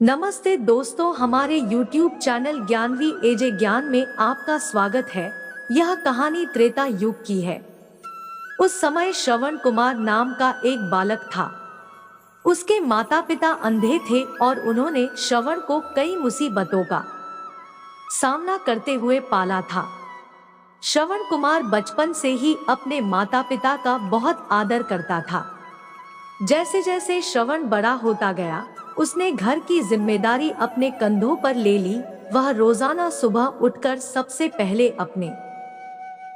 नमस्ते दोस्तों, हमारे YouTube चैनल ज्ञानवी एजे ज्ञान में आपका स्वागत है। यह कहानी त्रेता युग की है। उस समय श्रवण कुमार नाम का एक बालक था। उसके माता पिता अंधे थे और उन्होंने श्रवण को कई मुसीबतों का सामना करते हुए पाला था। श्रवण कुमार बचपन से ही अपने माता पिता का बहुत आदर करता था। जैसे जैसे श्रवण बड़ा होता गया, उसने घर की जिम्मेदारी अपने कंधों पर ले ली। वह रोजाना सुबह उठकर सबसे पहले अपने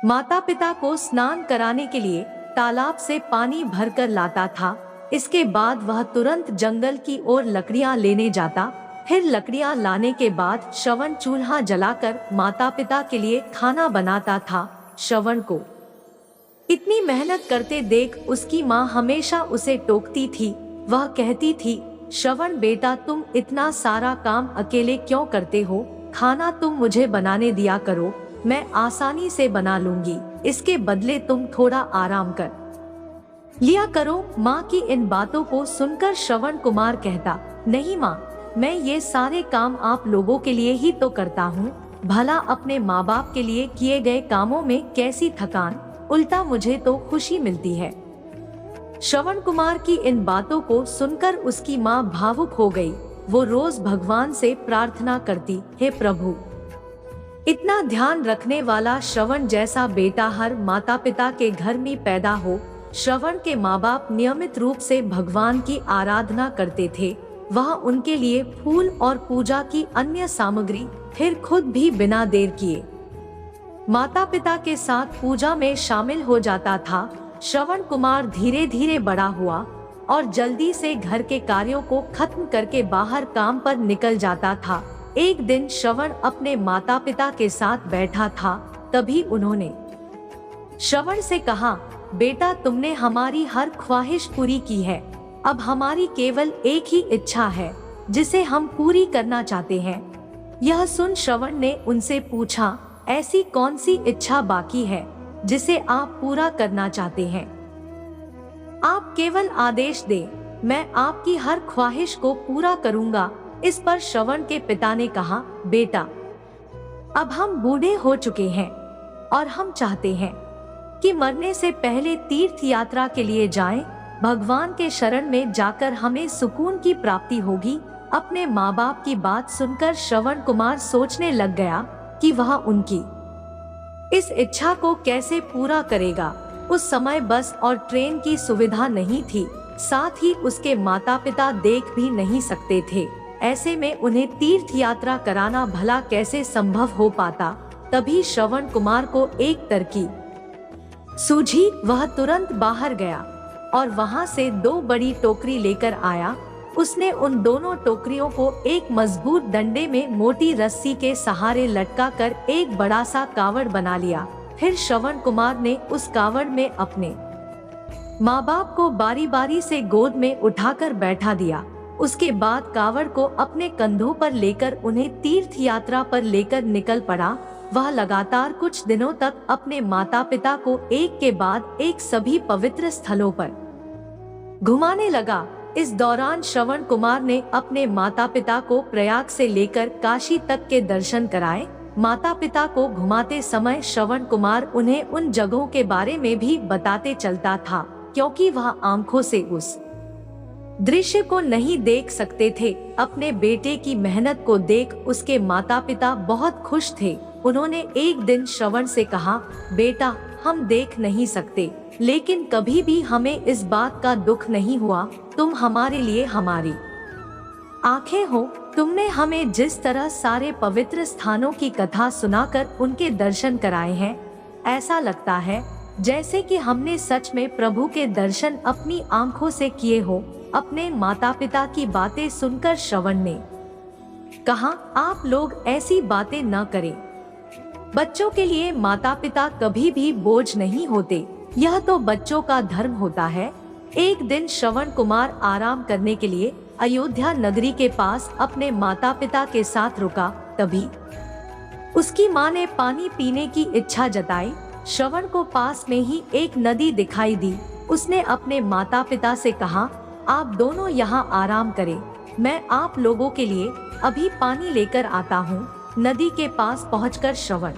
माता पिता को स्नान कराने के लिए तालाब से पानी भरकर लाता था। इसके बाद वह तुरंत जंगल की ओर लकड़ियां लेने जाता। फिर लकड़ियां लाने के बाद श्रवण चूल्हा जलाकर माता पिता के लिए खाना बनाता था। श्रवण को इतनी मेहनत करते देख उसकी माँ हमेशा उसे टोकती थी। वह कहती थी, श्रवण बेटा, तुम इतना सारा काम अकेले क्यों करते हो? खाना तुम मुझे बनाने दिया करो, मैं आसानी से बना लूंगी। इसके बदले तुम थोड़ा आराम कर लिया करो। माँ की इन बातों को सुनकर श्रवण कुमार कहता, नहीं माँ, मैं ये सारे काम आप लोगों के लिए ही तो करता हूँ। भला अपने माँ बाप के लिए किए गए कामों में कैसी थकान, उल्टा मुझे तो खुशी मिलती है। श्रवण कुमार की इन बातों को सुनकर उसकी माँ भावुक हो गई। वो रोज भगवान से प्रार्थना करती, हे प्रभु, इतना ध्यान रखने वाला श्रवण जैसा बेटा हर माता पिता के घर में पैदा हो। श्रवण के माँ बाप नियमित रूप से भगवान की आराधना करते थे। वह उनके लिए फूल और पूजा की अन्य सामग्री, फिर खुद भी बिना देर किए माता पिता के साथ पूजा में शामिल हो जाता था। श्रवण कुमार धीरे धीरे बड़ा हुआ और जल्दी से घर के कार्यों को खत्म करके बाहर काम पर निकल जाता था। एक दिन श्रवण अपने माता पिता के साथ बैठा था। तभी उन्होंने श्रवण से कहा, बेटा, तुमने हमारी हर ख्वाहिश पूरी की है। अब हमारी केवल एक ही इच्छा है जिसे हम पूरी करना चाहते हैं। यह सुन श्रवण ने उनसे पूछा, ऐसी कौन सी इच्छा बाकी है जिसे आप पूरा करना चाहते हैं? आप केवल आदेश दें, मैं आपकी हर ख्वाहिश को पूरा करूंगा। इस पर श्रवण के पिता ने कहा, बेटा, अब हम बूढ़े हो चुके हैं और हम चाहते हैं कि मरने से पहले तीर्थ यात्रा के लिए जाएं। भगवान के शरण में जाकर हमें सुकून की प्राप्ति होगी। अपने माँ बाप की बात सुनकर श्रवण कुमार सोचने लग गया कि वह उनकी इस इच्छा को कैसे पूरा करेगा। उस समय बस और ट्रेन की सुविधा नहीं थी, साथ ही उसके माता पिता देख भी नहीं सकते थे। ऐसे में उन्हें तीर्थ यात्रा कराना भला कैसे संभव हो पाता। तभी श्रवण कुमार को एक तरकीब सूझी। वह तुरंत बाहर गया और वहां से 2 बड़ी टोकरी लेकर आया। उसने उन दोनों टोकरियों को एक मजबूत डंडे में मोटी रस्सी के सहारे लटकाकर एक बड़ा सा कावड़ बना लिया। फिर श्रवण कुमार ने उस कावड़ में अपने माँ बाप को बारी बारी से गोद में उठाकर बैठा दिया। उसके बाद कावड़ को अपने कंधों पर लेकर उन्हें तीर्थ यात्रा पर लेकर निकल पड़ा। वह लगातार कुछ दिनों तक अपने माता पिता को एक के बाद एक सभी पवित्र स्थलों पर घुमाने लगा। इस दौरान श्रवण कुमार ने अपने माता पिता को प्रयाग से लेकर काशी तक के दर्शन कराए। माता पिता को घुमाते समय श्रवण कुमार उन्हें उन जगहों के बारे में भी बताते चलता था, क्योंकि वह आंखों से उस दृश्य को नहीं देख सकते थे। अपने बेटे की मेहनत को देख उसके माता पिता बहुत खुश थे। उन्होंने एक दिन श्रवण से कहा, बेटा, हम देख नहीं सकते, लेकिन कभी भी हमें इस बात का दुख नहीं हुआ। तुम हमारे लिए हमारी आंखें हो। तुमने हमें जिस तरह सारे पवित्र स्थानों की कथा सुनाकर उनके दर्शन कराए हैं, ऐसा लगता है जैसे कि हमने सच में प्रभु के दर्शन अपनी आंखों से किए हो। अपने माता पिता की बातें सुनकर श्रवण ने कहा, आप लोग ऐसी बातें न करें। बच्चों के लिए माता पिता कभी भी बोझ नहीं होते, यह तो बच्चों का धर्म होता है। एक दिन श्रवण कुमार आराम करने के लिए अयोध्या नगरी के पास अपने माता पिता के साथ रुका। तभी उसकी माँ ने पानी पीने की इच्छा जताई। श्रवण को पास में ही एक नदी दिखाई दी। उसने अपने माता पिता से कहा, आप दोनों यहाँ आराम करें, मैं आप लोगों के लिए अभी पानी लेकर आता हूँ। नदी के पास पहुंचकर श्रवण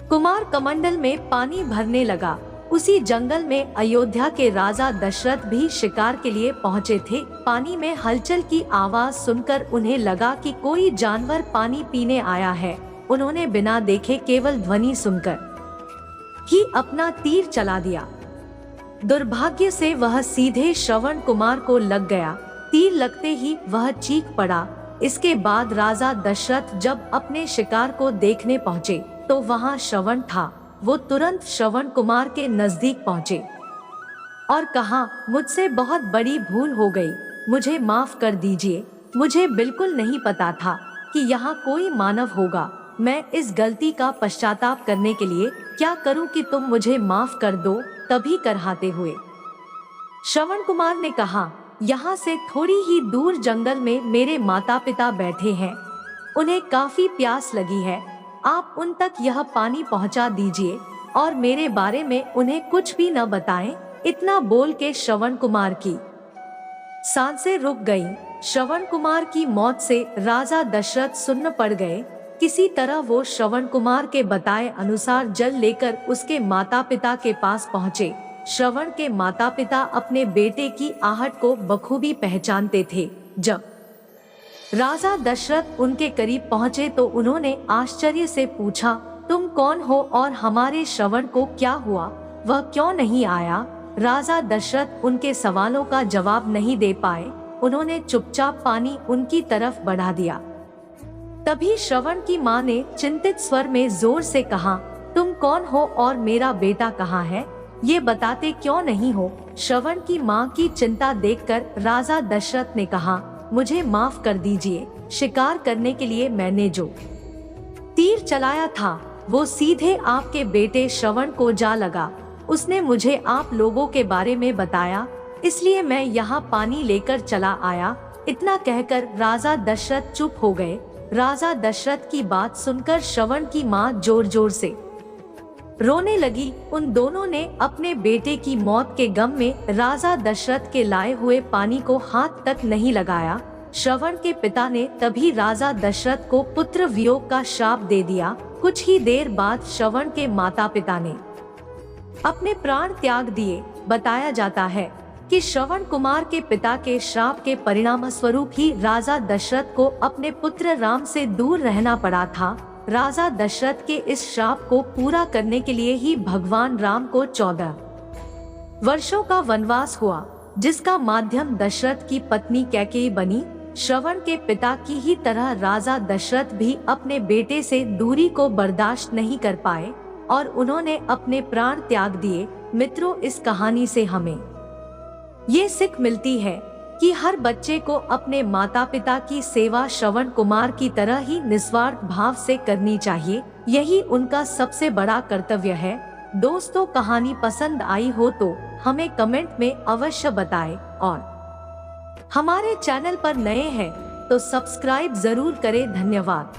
कुमार कमंडल में पानी भरने लगा। उसी जंगल में अयोध्या के राजा दशरथ भी शिकार के लिए पहुंचे थे। पानी में हलचल की आवाज सुनकर उन्हें लगा कि कोई जानवर पानी पीने आया है। उन्होंने बिना देखे केवल ध्वनि सुनकर ही अपना तीर चला दिया। दुर्भाग्य से वह सीधे श्रवण कुमार को लग गया। तीर लगते ही वह चीख पड़ा। इसके बाद राजा दशरथ जब अपने शिकार को देखने पहुंचे तो वहां श्रवण था। वो तुरंत श्रवण कुमार के नजदीक पहुंचे और कहा, मुझसे बहुत बड़ी भूल हो गई, मुझे माफ कर दीजिए। मुझे बिल्कुल नहीं पता था कि यहाँ कोई मानव होगा। मैं इस गलती का पश्चाताप करने के लिए क्या करूं कि तुम मुझे माफ कर दो। तभी करहाते हुए श्रवण कुमार ने कहा, यहाँ से थोड़ी ही दूर जंगल में मेरे माता पिता बैठे हैं, उन्हें काफी प्यास लगी है। आप उन तक यह पानी पहुंचा दीजिए और मेरे बारे में उन्हें कुछ भी न बताएं। इतना बोल के श्रवण कुमार की सांसें रुक गईं। श्रवण कुमार की मौत से राजा दशरथ सुन्न पड़ गए। किसी तरह वो श्रवण कुमार के बताए अनुसार जल लेकर उसके माता पिता के पास पहुँचे। श्रवण के माता पिता अपने बेटे की आहट को बखूबी पहचानते थे। जब राजा दशरथ उनके करीब पहुँचे तो उन्होंने आश्चर्य से पूछा, तुम कौन हो और हमारे श्रवण को क्या हुआ, वह क्यों नहीं आया? राजा दशरथ उनके सवालों का जवाब नहीं दे पाए। उन्होंने चुपचाप पानी उनकी तरफ बढ़ा दिया। तभी श्रवण की माँ ने चिंतित स्वर में जोर से कहा, तुम कौन हो और मेरा बेटा कहाँ है? ये बताते क्यों नहीं हो? श्रवण की माँ की चिंता देखकर राजा दशरथ ने कहा, मुझे माफ कर दीजिए। शिकार करने के लिए मैंने जो तीर चलाया था वो सीधे आपके बेटे श्रवण को जा लगा। उसने मुझे आप लोगों के बारे में बताया, इसलिए मैं यहाँ पानी लेकर चला आया। इतना कहकर राजा दशरथ चुप हो गए। राजा दशरथ की बात सुनकर श्रवण की माँ जोर जोर से रोने लगी। उन दोनों ने अपने बेटे की मौत के गम में राजा दशरथ के लाए हुए पानी को हाथ तक नहीं लगाया। श्रवण के पिता ने तभी राजा दशरथ को पुत्र वियोग का श्राप दे दिया। कुछ ही देर बाद श्रवण के माता पिता ने अपने प्राण त्याग दिए। बताया जाता है कि श्रवण कुमार के पिता के श्राप के परिणाम स्वरूप ही राजा दशरथ को अपने पुत्र राम से दूर रहना पड़ा था। राजा दशरथ के इस श्राप को पूरा करने के लिए ही भगवान राम को 14 वर्षों का वनवास हुआ, जिसका माध्यम दशरथ की पत्नी कैकेयी बनी। श्रवण के पिता की ही तरह राजा दशरथ भी अपने बेटे से दूरी को बर्दाश्त नहीं कर पाए और उन्होंने अपने प्राण त्याग दिए। मित्रों, इस कहानी से हमें ये सीख मिलती है कि हर बच्चे को अपने माता पिता की सेवा श्रवण कुमार की तरह ही निस्वार्थ भाव से करनी चाहिए। यही उनका सबसे बड़ा कर्तव्य है। दोस्तों, कहानी पसंद आई हो तो हमें कमेंट में अवश्य बताएं और हमारे चैनल पर नए हैं तो सब्सक्राइब जरूर करें। धन्यवाद।